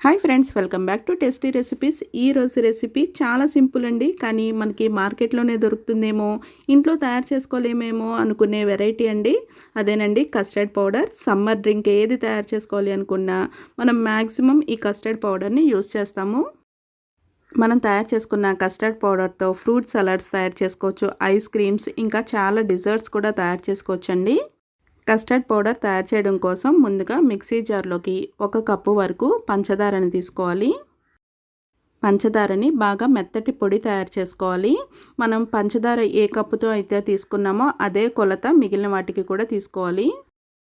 Hi friends, welcome back to tasty recipes. ఈ రోజు recipe చాలా సింపుల్ అండి, కానీ మనకి మార్కెట్లోనే దొరుకుతుందేమో, ఇంట్లో తయారు చేసుకోలేమేమో అనుకునే వెరైటీ అండి. అదేనండి కస్టర్డ్ పౌడర్. సమ్మర్ డ్రింక్ ఏది తయారు చేసుకోవాలి అనుకున్నా మనం మ్యాక్సిమం ఈ కస్టర్డ్ పౌడర్ని యూస్ చేస్తాము. మనం తయారు చేసుకున్న కస్టర్డ్ పౌడర్తో ఫ్రూట్ సలాడ్స్ తయారు చేసుకోవచ్చు, ఐస్ క్రీమ్స్, ఇంకా చాలా డిజర్ట్స్ కూడా తయారు చేసుకోవచ్చండి. కస్టర్డ్ పౌడర్ తయారు చేయడం కోసం ముందుగా మిక్సీ జార్లోకి 1 కప్పు వరకు పంచదారని తీసుకోవాలి. పంచదారని బాగా మెత్తటి పొడి తయారు చేసుకోవాలి. మనం పంచదార ఏ కప్పుతో అయితే తీసుకున్నామో అదే కొలత మిగిలిన వాటికి కూడా తీసుకోవాలి.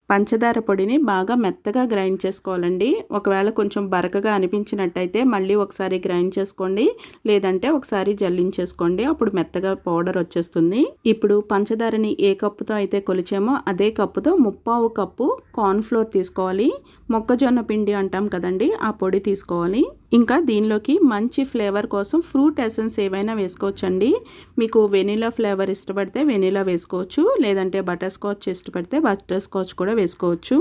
పంచదార పొడిని బాగా మెత్తగా గ్రైండ్ చేసుకోవాలండి. ఒకవేళ కొంచెం బరకగా అనిపించినట్టయితే మళ్ళీ ఒకసారి గ్రైండ్ చేసుకోండి, లేదంటే ఒకసారి జల్లించేసుకోండి. అప్పుడు మెత్తగా పౌడర్ వచ్చేస్తుంది. ఇప్పుడు పంచదారని ఏ కప్పుతో అయితే కొలిచామో అదే కప్పుతో 3/4 కప్పు కార్న్ఫ్లోర్ తీసుకోవాలి. మొక్కజొన్న పిండి అంటాం కదండి, ఆ పొడి తీసుకోవాలి. ఇంకా దీనిలోకి మంచి ఫ్లేవర్ కోసం ఫ్రూట్ ఎసెన్స్ ఏవైనా వేసుకోవచ్చండి. మీకు వెనీలా ఫ్లేవర్ ఇష్టపడితే వెనీలా వేసుకోవచ్చు, లేదంటే బటర్ స్కాచ్ ఇష్టపడితే బటర్ స్కాచ్ కూడా వేసుకోవచ్చు.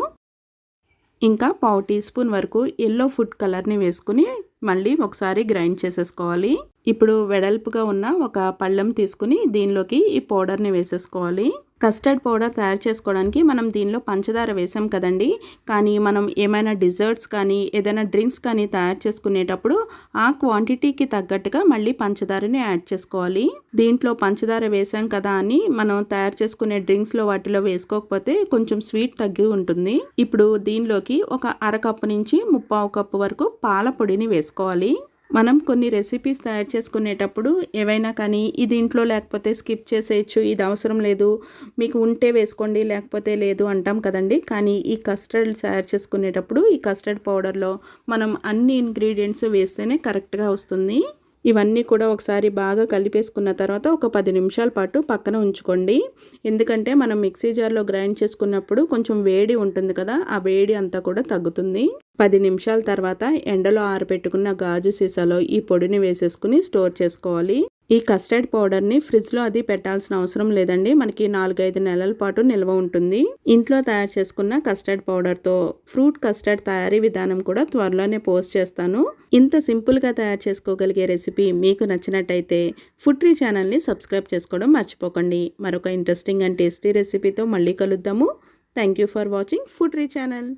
ఇంకా 1/2 టీ స్పూన్ వరకు ఎల్లో ఫుడ్ కలర్ని వేసుకుని మళ్ళీ ఒకసారి గ్రైండ్ చేసేసుకోవాలి. ఇప్పుడు వెడల్పుగా ఉన్న ఒక పళ్ళెం తీసుకుని దీనిలోకి ఈ పౌడర్ని వేసేసుకోవాలి. కస్టర్డ్ పౌడర్ తయారు చేసుకోవడానికి మనం దీనిలో పంచదార వేసాం కదండి, కానీ మనం ఏమైనా డిజర్ట్స్ కానీ ఏదైనా డ్రింక్స్ కానీ తయారు చేసుకునేటప్పుడు ఆ క్వాంటిటీకి తగ్గట్టుగా మళ్ళీ పంచదారని యాడ్ చేసుకోవాలి. దీంట్లో పంచదార వేసాం కదా అని మనం తయారు చేసుకునే డ్రింక్స్లో వాటిలో వేసుకోకపోతే కొంచెం స్వీట్ తగ్గి ఉంటుంది. ఇప్పుడు దీనిలోకి ఒక 1/2 కప్పు నుంచి 3/4 కప్పు వరకు పాల పొడిని వేసుకోవాలి. మనం కొన్ని రెసిపీస్ తయారు చేసుకునేటప్పుడు ఏవైనా కానీ ఇది ఇంట్లో లేకపోతే స్కిప్ చేసేయచ్చు, ఇది అవసరం లేదు, మీకు ఉంటే వేసుకోండి లేకపోతే లేదు అంటాం కదండి. కానీ ఈ కస్టర్డ్ తయారు చేసుకునేటప్పుడు ఈ కస్టర్డ్ పౌడర్లో మనం అన్ని ఇంగ్రీడియంట్స్ వేస్తేనే కరెక్ట్గా వస్తుంది. ఇవన్నీ కూడా ఒకసారి బాగా కలిపేసుకున్న తర్వాత ఒక 10 నిమిషాల పాటు పక్కన ఉంచుకోండి. ఎందుకంటే మనం మిక్సీ జార్లో గ్రైండ్ చేసుకున్నప్పుడు కొంచెం వేడి ఉంటుంది కదా, ఆ వేడి అంతా కూడా తగ్గుతుంది. 10 నిమిషాల తర్వాత ఎండలో ఆరబెట్టుకున్న గాజు సీసాలో ఈ పొడిని వేసేసుకుని స్టోర్ చేసుకోవాలి. ఈ కస్టర్డ్ పౌడర్ని ఫ్రిడ్జ్లో అది పెట్టాల్సిన అవసరం లేదండి, మనకి 4-5 నెలల పాటు నిల్వ ఉంటుంది. ఇంట్లో తయారు చేసుకున్న కస్టర్డ్ పౌడర్తో ఫ్రూట్ కస్టర్డ్ తయారీ విధానం కూడా త్వరలోనే పోస్ట్ చేస్తాను. ఇంత సింపుల్గా తయారు చేసుకోగలిగే రెసిపీ మీకు నచ్చినట్టయితే ఫుడ్ ట్రీ ఛానల్ని సబ్స్క్రైబ్ చేసుకోవడం మర్చిపోకండి. మరొక ఇంట్రెస్టింగ్ అండ్ టేస్టీ రెసిపీతో మళ్ళీ కలుద్దాము. Thank you for watching food tree channel.